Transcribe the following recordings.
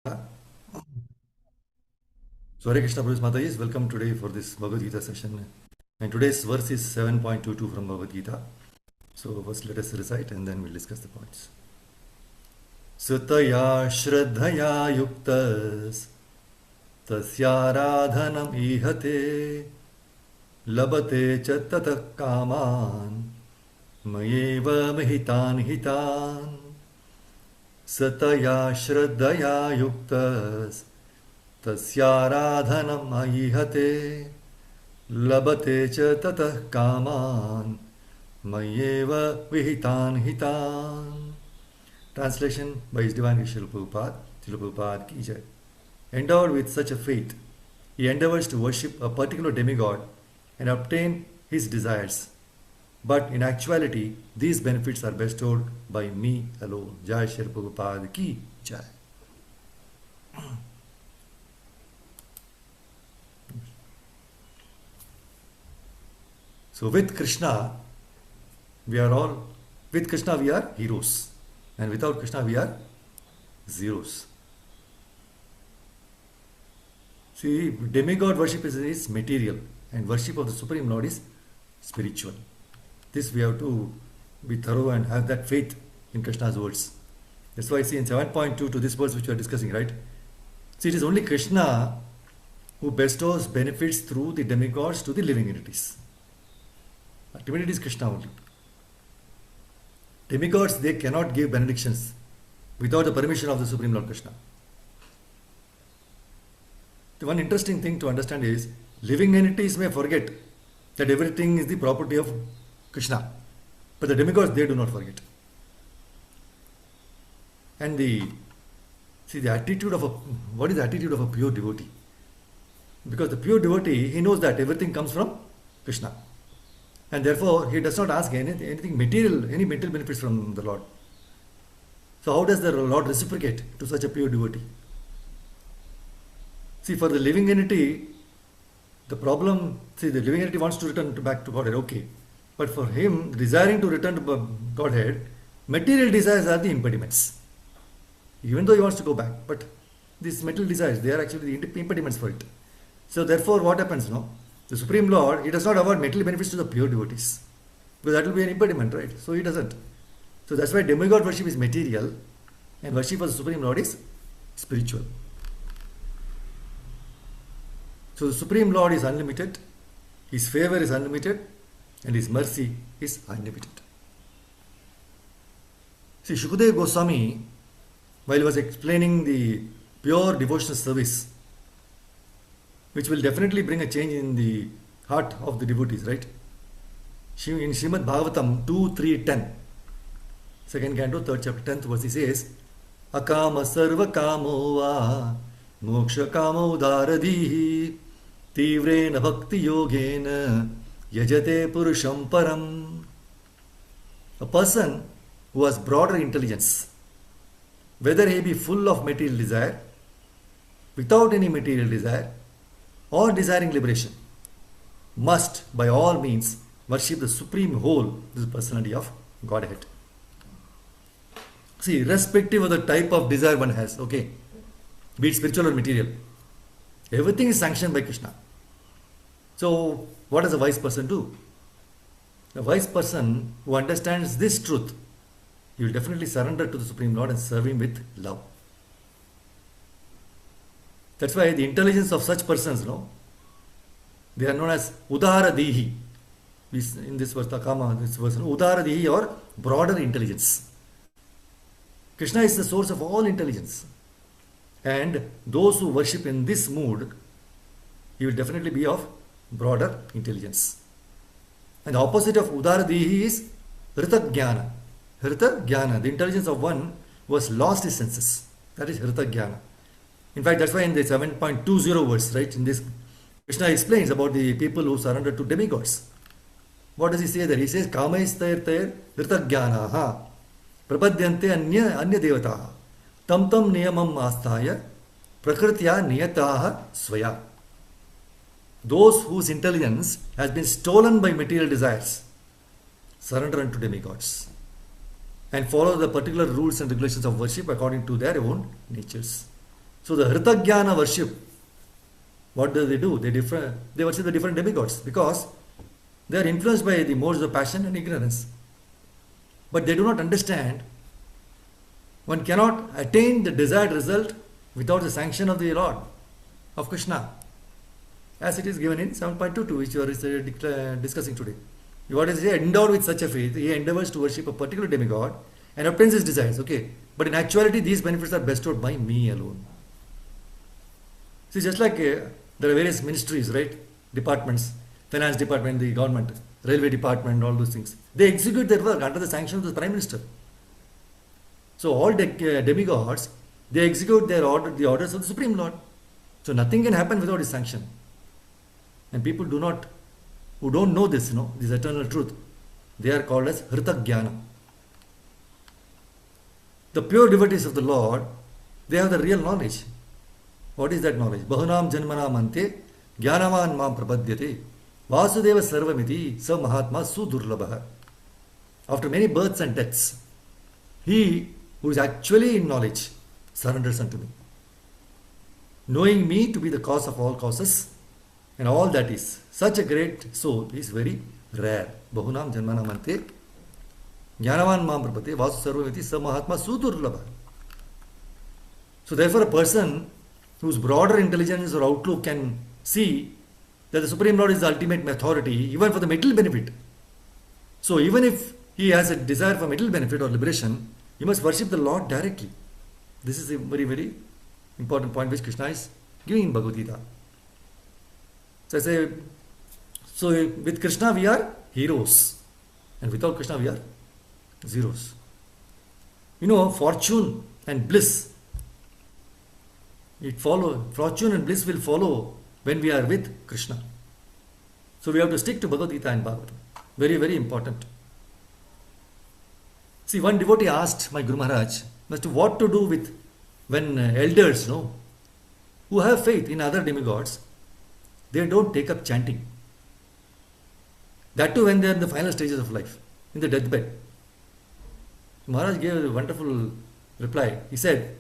So Hare Krishna Prabhu's Mataji, welcome today for this Bhagavad Gita session. And today's verse is 7.22 from Bhagavad Gita. So first let us recite and then we'll discuss the points. Sutaya Shraddhaya Yuktas Tasyaradhanam Ihate Labate Chattata Kaman Mayeva Mahitan Hitan Sataya Shraddhaya Yuktas Tasyaradhanam Ahihate Labate cha tatah kaman Mayeva vihitan hitan. Translation by His Divine Grace Srila Prabhupada. Srila Prabhupada ki jai. Endowed with such a faith, he endeavors to worship a particular demigod and obtain his desires. But in actuality, these benefits are bestowed by me alone. Jai Srila Prabhupada ki jai. So with Krishna, we are heroes. And without Krishna, we are zeros. See, demigod worship is material and worship of the Supreme Lord is spiritual. This we have to be thorough and have that faith in Krishna's words. That's why I see in 7.2 to this verse which we are discussing, right? See, it is only Krishna who bestows benefits through the demigods to the living entities. Ultimately, it is Krishna only. Demigods, they cannot give benedictions without the permission of the Supreme Lord Krishna. The one interesting thing to understand is, living entities may forget that everything is the property of Krishna. But the demigods, they do not forget. And what is the attitude of a pure devotee? Because the pure devotee, he knows that everything comes from Krishna. And therefore, he does not ask anything material, any material benefits from the Lord. So how does the Lord reciprocate to such a pure devotee? See, for the living entity, the living entity wants to return back to Godhead, okay. But for him, desiring to return to Godhead, material desires are the impediments. Even though he wants to go back, but these material desires, they are actually the impediments for it. So therefore, what happens now? The Supreme Lord, he does not award material benefits to the pure devotees. Because that will be an impediment, right? So he doesn't. So that's why demigod worship is material and worship of the Supreme Lord is spiritual. So the Supreme Lord is unlimited, His favor is unlimited, and His mercy is unlimited. See, Shukadeva Goswami, while he was explaining the pure devotional service, which will definitely bring a change in the heart of the devotees, right? In Srimad Bhagavatam 2.3.10, second canto, third chapter, 10th verse, he says, Akama sarva kamo va moksha kamo dharadhihi tivrena bhakti yogena yajate purusham param. A person who has broader intelligence, whether he be full of material desire, without any material desire, or desiring liberation, must by all means worship the supreme whole, the personality of Godhead. See, irrespective of the type of desire one has, okay, be it spiritual or material, everything is sanctioned by Krishna. So, what does a wise person do? A wise person who understands this truth, he will definitely surrender to the Supreme Lord and serve Him with love. That's why the intelligence of such persons, they are known as Udara Dihi. In this verse, Udara Dihi or broader intelligence. Krishna is the source of all intelligence. And those who worship in this mood, he will definitely be of broader intelligence. And the opposite of Udara Dihi is Hrita Jnana. Hrita Jnana, the intelligence of one who has lost his senses. That is Hrita Jnana. In fact, that's why in the 7.20 verse, right, in this, Krishna explains about the people who surrender to demigods. What does he say there? He says, Kamaistayar tayar hritagyanaha prapadyante anya devataha tam niyamam asthaya prakritya niyataha swaya. Those whose intelligence has been stolen by material desires surrender unto demigods and follow the particular rules and regulations of worship according to their own natures. So the Hritagyana worship, what do? They worship the different demigods because they are influenced by the modes of passion and ignorance. But they do not understand one cannot attain the desired result without the sanction of the Lord, of Krishna, as it is given in 7.22, which we are discussing today. What is he endowed with such a faith? He endeavors to worship a particular demigod and obtains his desires. Okay, but in actuality, these benefits are bestowed by me alone. See, just like there are various ministries, right? Departments, finance department, the government, railway department, all those things. They execute their work under the sanction of the prime minister. So all demigods, they execute the orders of the Supreme Lord. So nothing can happen without his sanction. And people who don't know this, this eternal truth, they are called as Hritagyana. The pure devotees of the Lord, they have the real knowledge. What is that knowledge? Bahunam janmanam ante jnanavan mam prapadyate vasudeva sarvamiti sa mahatma sudurlabha. After many births and deaths, he who is actually in knowledge surrenders unto me. Knowing me to be the cause of all causes and all that is, such a great soul is very rare. Bahunam janmanam ante jnanavan mam prapadyate vasu sarvamiti sa mahatma sudurlabha. So therefore a person whose broader intelligence or outlook can see that the Supreme Lord is the ultimate authority even for the material benefit. So even if he has a desire for material benefit or liberation, he must worship the Lord directly. This is a very, very important point which Krishna is giving in Bhagavad Gita. So I say, so with Krishna we are heroes and without Krishna we are zeros. Fortune and bliss, fortune and bliss will follow when we are with Krishna. So we have to stick to Bhagavad Gita and Bhagavatam. Very, very important. See, one devotee asked my Guru Maharaj as to what to do with when elders, who have faith in other demigods, they don't take up chanting. That too when they are in the final stages of life, in the deathbed. Maharaj gave a wonderful reply. He said,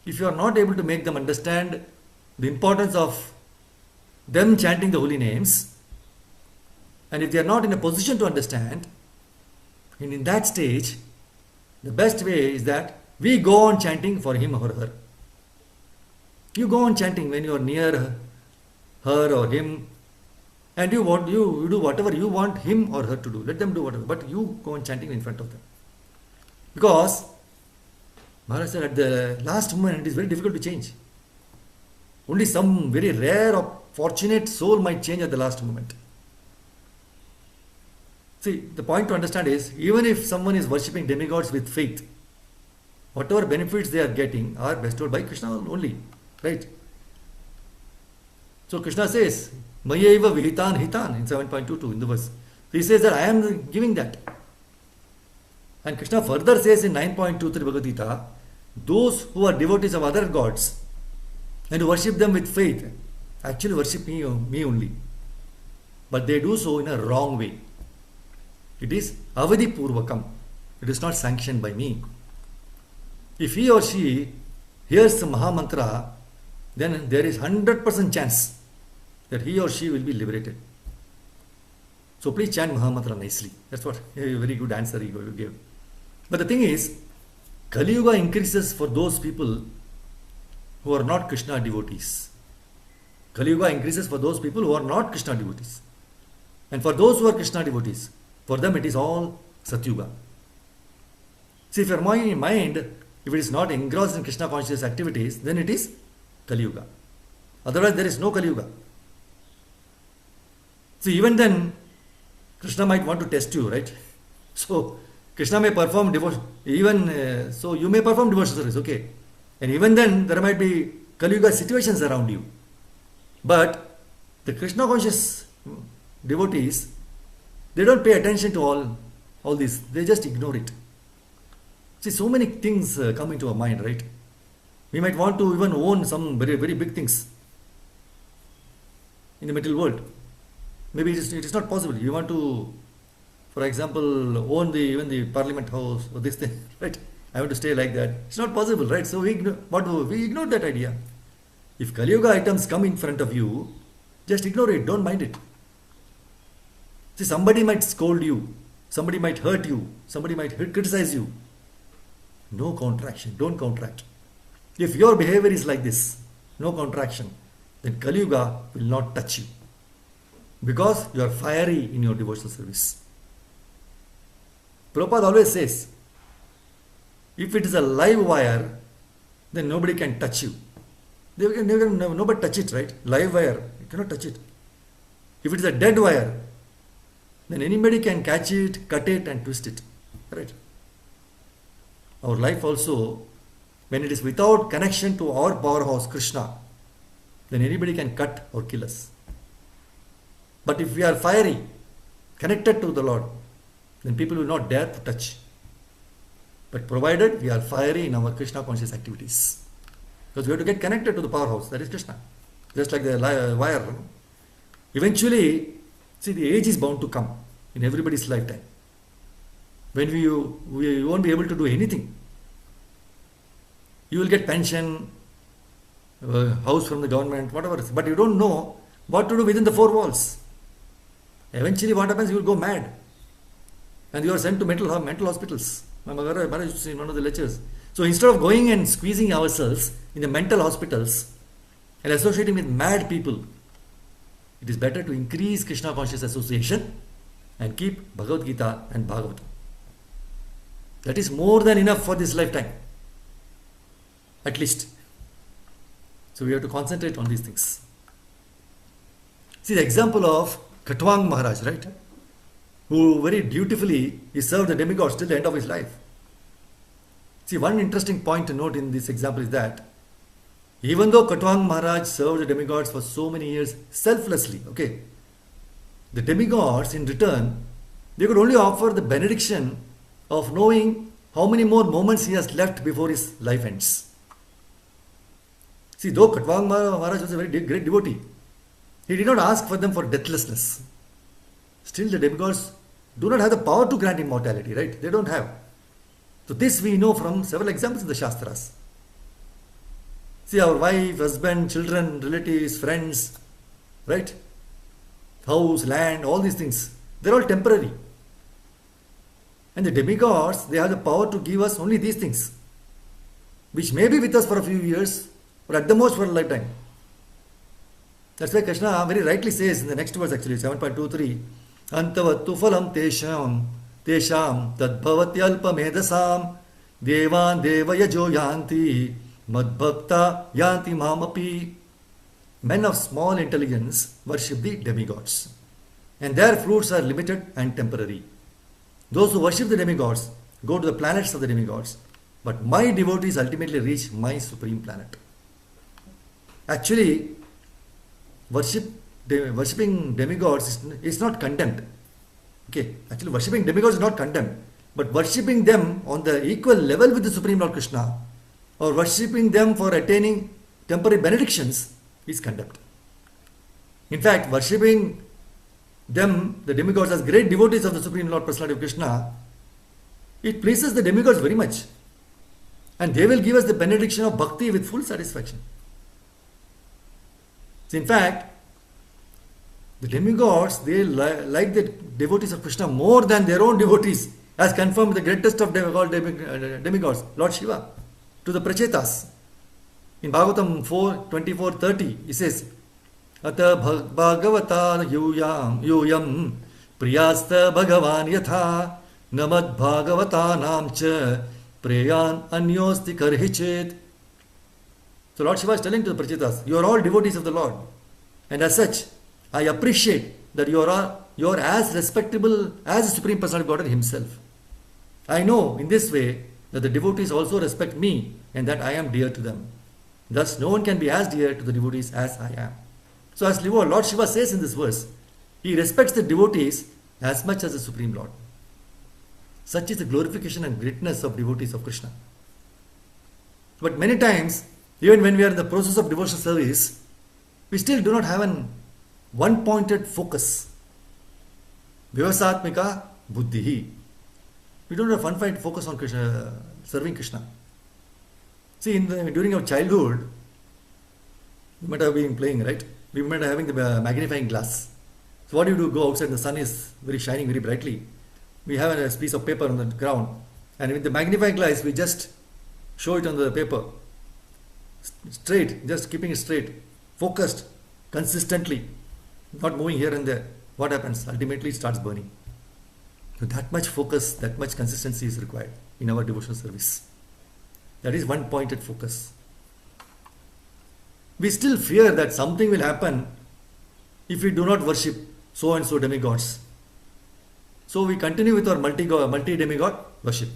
if you are not able to make them understand the importance of them chanting the holy names, and if they are not in a position to understand, and in that stage, the best way is that we go on chanting for him or her. You go on chanting when you are near her or him, and you do whatever you want him or her to do. Let them do whatever, but you go on chanting in front of them. Because Maharaj said at the last moment it is very difficult to change. Only some very rare or fortunate soul might change at the last moment. See, the point to understand is, even if someone is worshipping demigods with faith, whatever benefits they are getting are bestowed by Krishna only. Right? So Krishna says, Mayeva vihitan hitan in 7.22 in the verse. He says that I am giving that. And Krishna further says in 9.23 Bhagavad Gita, those who are devotees of other gods and worship them with faith actually worship me only. But they do so in a wrong way. It is avadi purvakam. It is not sanctioned by me. If he or she hears the Maha Mantra, then there is 100% chance that he or she will be liberated. So please chant Maha Mantra nicely. That's what a very good answer you gave. But the thing is, Kali Yuga increases for those people who are not Krishna devotees. Kali Yuga increases for those people who are not Krishna devotees. And for those who are Krishna devotees, for them it is all Satyuga. See, if your mind, if it is not engrossed in Krishna conscious activities, then it is Kali Yuga. Otherwise there is no Kali Yuga. See, even then, Krishna might want to test you, right? So, Krishna may perform devotion, so you may perform devotional service, okay? And even then, there might be Kali Yuga situations around you. But the Krishna conscious devotees, they don't pay attention to all this. They just ignore it. See, so many things come into our mind, right? We might want to even own some very, very big things in the material world. Maybe it is not possible. You want to, for example, own even the Parliament House or this thing, right? I want to stay like that. It's not possible, right? So we ignore that idea. If Kali Yuga items come in front of you, just ignore it, don't mind it. See, somebody might scold you, somebody might hurt you, somebody might criticize you. No contraction, don't contract. If your behavior is like this, no contraction, then Kali Yuga will not touch you. Because you are fiery in your devotional service. Prabhupada always says, if it is a live wire, then nobody can touch you. Nobody touch it, right? Live wire, you cannot touch it. If it is a dead wire, then anybody can catch it, cut it and twist it. Right? Our life also, when it is without connection to our powerhouse, Krishna, then anybody can cut or kill us. But if we are fiery, connected to the Lord, then people will not dare to touch. But provided we are fiery in our Krishna conscious activities. Because we have to get connected to the powerhouse, that is Krishna. Just like the wire. Eventually, see, the age is bound to come in everybody's lifetime. When we won't be able to do anything. You will get pension, house from the government, whatever. But you don't know what to do within the four walls. Eventually what happens, you will go mad. And you are sent to mental hospitals. My mother used to say in one of the lectures. So instead of going and squeezing ourselves in the mental hospitals and associating with mad people, it is better to increase Krishna conscious association and keep Bhagavad Gita and Bhagavatam. That is more than enough for this lifetime. At least. So we have to concentrate on these things. See the example of Katwang Maharaj, right? Who very dutifully he served the demigods till the end of his life. See, one interesting point to note in this example is that even though Katwang Maharaj served the demigods for so many years selflessly, okay, the demigods in return, they could only offer the benediction of knowing how many more moments he has left before his life ends. See, though Katwang Maharaj was a very great devotee, he did not ask for them for deathlessness. Still, the demigods do not have the power to grant immortality, right? They don't have. So this we know from several examples in the Shastras. See, our wife, husband, children, relatives, friends, right? House, land, all these things, they're all temporary. And the demigods, they have the power to give us only these things, which may be with us for a few years, or at the most for a lifetime. That's why Krishna very rightly says in the next verse actually, 7.23, Antavattu phalam tesham tadbhavati alpamedasam devan devayajo yanti madbhakta yanti mamapi. Men of small intelligence worship the demigods, and their fruits are limited and temporary. Those who worship the demigods go to the planets of the demigods, but my devotees ultimately reach my supreme planet. Actually, worshipping demigods is not condemned. Okay, actually worshipping demigods is not condemned, but worshipping them on the equal level with the Supreme Lord Krishna, or worshipping them for attaining temporary benedictions, is condemned. In fact, worshipping them, the demigods, as great devotees of the Supreme Lord Personality of Krishna, it pleases the demigods very much, and they will give us the benediction of bhakti with full satisfaction. So in fact, the demigods, they like the devotees of Krishna more than their own devotees, as confirmed with the greatest of demigods, Lord Shiva, to the Prachetas. In Bhagavatam 4:24-30, he says, Ata bhagavata yuyam priyasta bhagavan yatha namad bhagavata namcha preyan anyosti karhichet. So Lord Shiva is telling to the Prachetas, you are all devotees of the Lord, and as such, I appreciate that you are as respectable as the Supreme Personality of Godhead himself. I know in this way that the devotees also respect me and that I am dear to them. Thus, no one can be as dear to the devotees as I am. So as Lord Shiva says in this verse, he respects the devotees as much as the Supreme Lord. Such is the glorification and greatness of devotees of Krishna. But many times, even when we are in the process of devotional service, we still do not have an one-pointed focus. Vyavasatmika buddhi. We don't have one-pointed focus on Krishna, serving Krishna. See, during our childhood, we might have been playing, right? We might have having the magnifying glass. So what do you do? Go outside, the sun is very shining very brightly. We have a piece of paper on the ground, and with the magnifying glass, we just show it on the paper. Straight, just keeping it straight, focused, consistently, not moving here and there. What happens? Ultimately, it starts burning. So that much focus, that much consistency is required in our devotional service. That is one pointed focus. We still fear that something will happen if we do not worship so and so demigods. So we continue with our multi-demigod worship.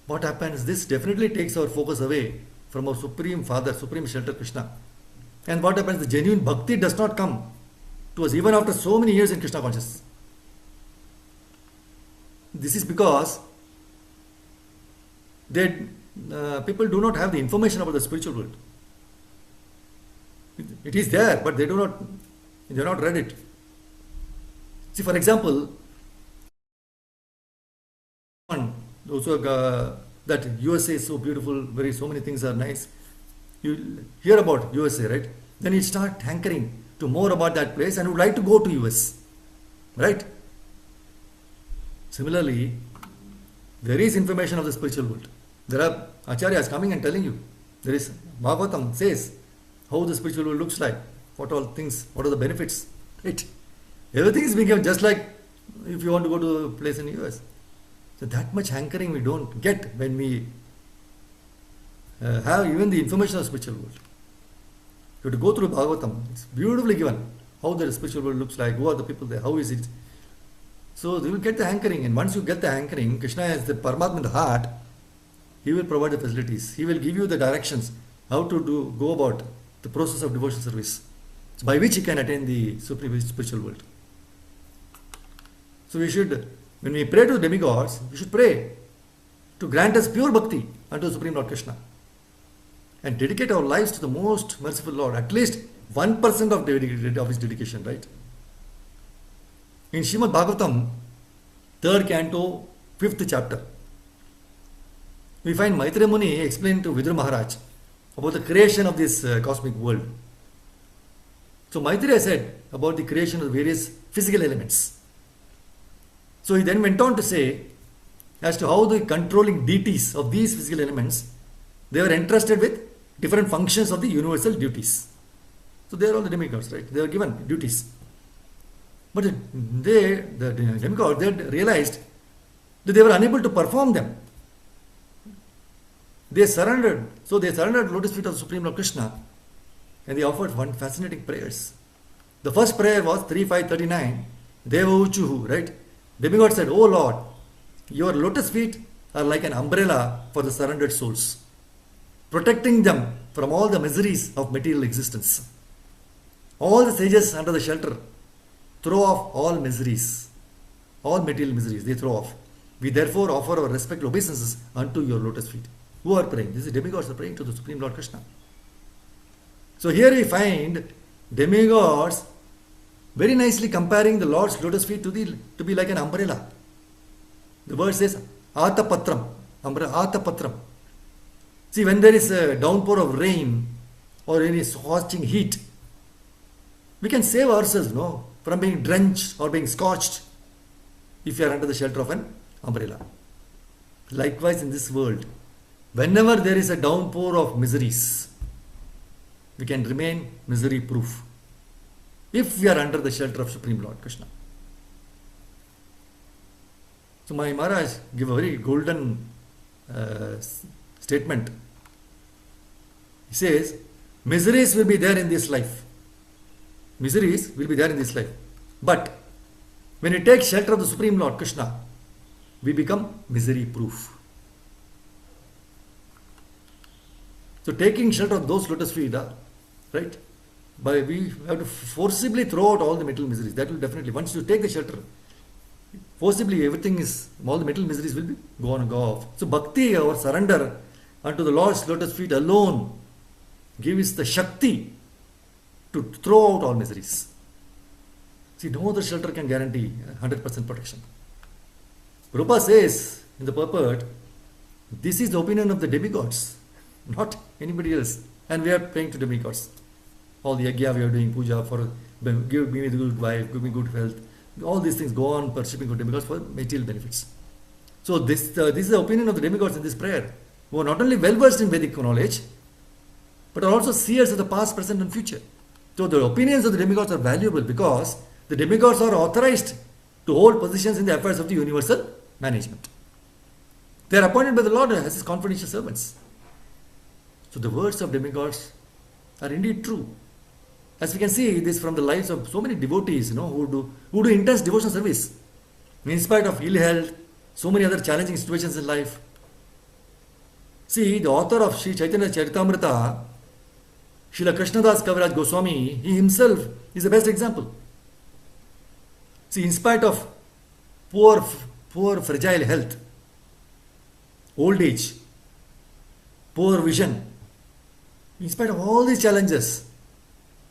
What happens? This definitely takes our focus away from our Supreme Father, Supreme Shelter Krishna. And what happens? The genuine bhakti does not come to us even after so many years in Krishna consciousness. This is because people do not have the information about the spiritual world. It is there, but they have not read it. See, for example, also that USA is so beautiful, so many things are nice. You hear about USA, right? Then you start hankering to more about that place and would like to go to US, right? Similarly, there is information of the spiritual world. There are acharyas coming and telling you. There is Bhagavatam says how the spiritual world looks like, what all things, what are the benefits, right? Everything is being given just like if you want to go to a place in US. So that much hankering we don't get when we have even the information of the spiritual world. You have to go through Bhagavatam. It's beautifully given how the spiritual world looks like, who are the people there, how is it. So you will get the hankering, and once you get the hankering, Krishna has the Paramatma in the heart. He will provide the facilities. He will give you the directions how to go about the process of devotional service, by which you can attain the supreme spiritual world. So we should, when we pray to demigods, we should pray to grant us pure bhakti unto the Supreme Lord Krishna and dedicate our lives to the most merciful Lord, at least 1% of his dedication, right? In Srimad Bhagavatam, 3rd canto, 5th chapter, we find Maitreya Muni explaining to Vidura Maharaj about the creation of this cosmic world. So Maitreya said about the creation of various physical elements. So he then went on to say as to how the controlling deities of these physical elements, they were entrusted with different functions of the universal duties. So they are all the demigods, right? They were given duties. But the demigods, they realized that they were unable to perform them. They surrendered. So they surrendered lotus feet of Supreme Lord Krishna, and they offered one fascinating prayers. The first prayer was 3.5.39, Deva Uchuhu, right? Demigod said, "Oh Lord, your lotus feet are like an umbrella for the surrendered souls, protecting them from all the miseries of material existence. All the sages under the shelter throw off all miseries, all material miseries, they throw off. We therefore offer our respectful obeisances unto your lotus feet." Who are praying? This is demigods are praying to the Supreme Lord Krishna. So here we find demigods very nicely comparing the Lord's lotus feet to be like an umbrella. The word says Atapatram, umbrella, Atapatram. See, when there is a downpour of rain or any scorching heat, we can save ourselves, no, from being drenched or being scorched if you are under the shelter of an umbrella. Likewise in this world, whenever there is a downpour of miseries, we can remain misery proof if we are under the shelter of Supreme Lord Krishna. So my Maharaj gave a very golden statement. He says, miseries will be there in this life. Miseries will be there in this life. But when we take shelter of the Supreme Lord Krishna, we become misery proof. So taking shelter of those lotus feet, right? But we have to forcibly throw out all the material miseries. That will definitely, once you take the shelter, forcibly everything is, all the material miseries will be go on and go off. So bhakti or surrender unto the Lord's lotus feet alone gives the Shakti to throw out all miseries. See, no other shelter can guarantee 100% protection. Prabhupada says in the purport, this is the opinion of the demigods, not anybody else. And we are praying to demigods. All the yagya we are doing, puja for give me the good wife, give me good health. All these things go on worshipping to demigods for material benefits. So this is the opinion of the demigods in this prayer, who are not only well versed in Vedic knowledge, but are also seers of the past, present, and future. So the opinions of the demigods are valuable because the demigods are authorized to hold positions in the affairs of the universal management. They are appointed by the Lord as his confidential servants. So the words of demigods are indeed true. As we can see this from the lives of so many devotees, who do intense devotional service in spite of ill health, so many other challenging situations in life. See, the author of Sri Chaitanya Charitamrita, Srila Krishnadas Kaviraj Goswami, he himself is the best example. See, in spite of poor fragile health, old age, poor vision, in spite of all these challenges,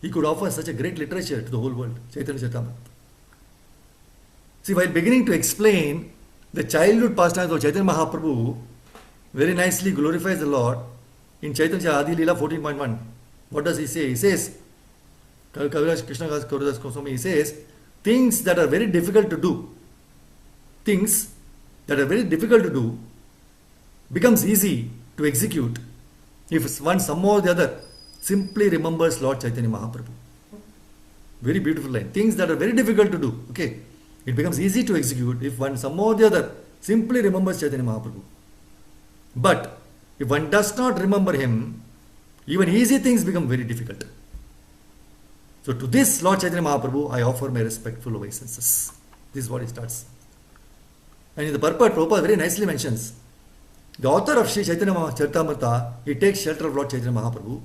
he could offer such a great literature to the whole world, Chaitanya Charitamrita. See, while beginning to explain the childhood pastimes of Chaitanya Mahaprabhu, very nicely glorifies the Lord in Chaitanya Adi Leela 14.1. What does he say? He says, Kaviraj Krishna Kaviraj Goswami, he says, things that are very difficult to do becomes easy to execute if one somehow or the other simply remembers Lord Chaitanya Mahaprabhu. Very beautiful line. Things that are very difficult to do, okay, it becomes easy to execute if one somehow or the other simply remembers Chaitanya Mahaprabhu. But if one does not remember him, even easy things become very difficult. So to this Lord Chaitanya Mahaprabhu, I offer my respectful obeisances. This is what he starts. And in the purport, Prabhupada very nicely mentions, the author of Sri Chaitanya Charitamrita, he takes shelter of Lord Chaitanya Mahaprabhu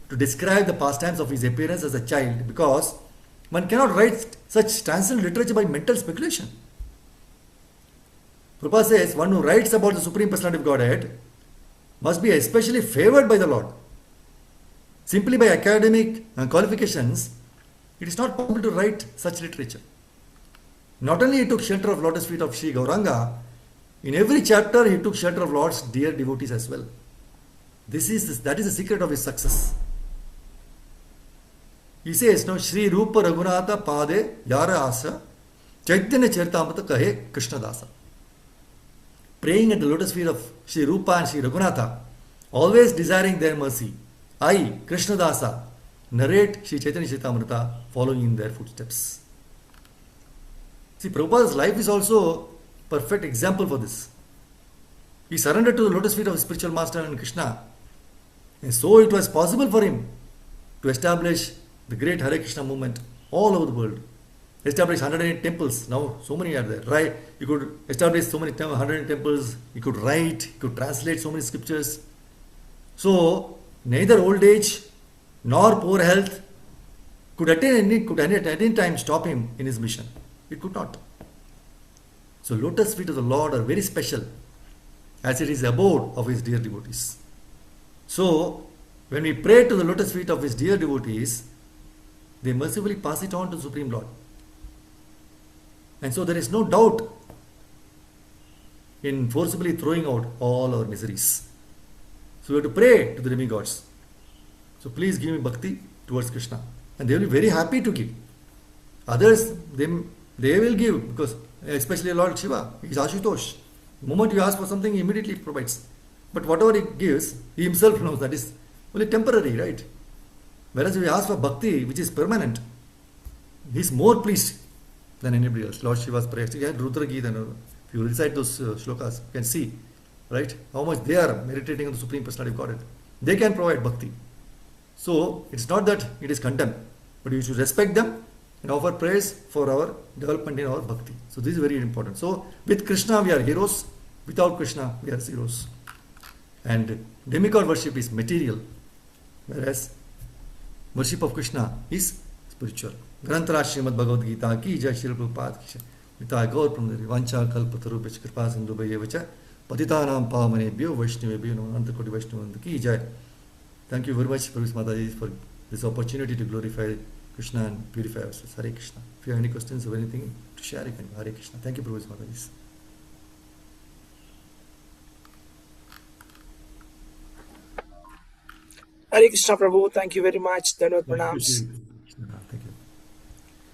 to describe the pastimes of his appearance as a child, because one cannot write such transcendent literature by mental speculation. Prabhupada says, one who writes about the Supreme Personality of Godhead must be especially favored by the Lord. Simply by academic qualifications, it is not possible to write such literature. Not only he took shelter of lotus feet of Sri Gauranga, in every chapter he took shelter of Lord's dear devotees as well. That is the secret of his success. He says, no, Sri Rupa Raghunatha Pade Yara Asa Chaitanya Charitamrita Kahe Krishna Dasa. Praying at the lotus feet of Sri Rupa and Sri Raghunatha, always desiring their mercy, I, Krishna Dasa, narrate Sri Chaitanya Charitamrita following in their footsteps. See, Prabhupada's life is also a perfect example for this. He surrendered to the lotus feet of his spiritual master and Krishna. And so it was possible for him to establish the great Hare Krishna movement all over the world. Establish 108 temples. Now so many are there. Right? He could establish so many 100 temples. He could write. He could translate so many scriptures. So neither old age nor poor health could at any time stop him in his mission. It could not. So lotus feet of the Lord are very special, as it is the abode of his dear devotees. So when we pray to the lotus feet of his dear devotees, they mercifully pass it on to the Supreme Lord. And so there is no doubt in forcibly throwing out all our miseries. So we have to pray to the demigods. So please give me bhakti towards Krishna. And they will be very happy to give. Others, they will give, because especially Lord Shiva, he is Ashutosh. The moment you ask for something, he immediately provides. But whatever he gives, he himself knows that is only temporary, right? Whereas if we ask for bhakti, which is permanent, he is more pleased than anybody else. Lord Shiva's prayers. You had Rudra Gita, if you recite those shlokas, you can see, right, how much they are meditating on the Supreme Personality of Godhead. They can provide bhakti. So it's not that it is condemned, but you should respect them and offer praise for our development in our bhakti. So this is very important. So with Krishna we are heroes, without Krishna we are zeros. And demigod worship is material, whereas worship of Krishna is spiritual. Grantara Srimad Bhagavad Gita ki jai, Srila Prabhupada ki jai. Vita Gaur Pramdari Vancha Kalpataru Bech Kripa Sindhu Bhayevacha Patitanam Pavanebhyo Vaishnavebhyo Nanta Koti Vaishnavanta ki jai. Thank you very much, Prabhupada Mataji, for this opportunity to glorify Krishna and purify ourselves. Hare Krishna. If you have any questions or anything to share, you can. Hare Krishna. Thank you, Prabhupada Mataji. Hare Krishna Prabhu, thank you very much. Dhanwad Thank you, Pranams. Shiv.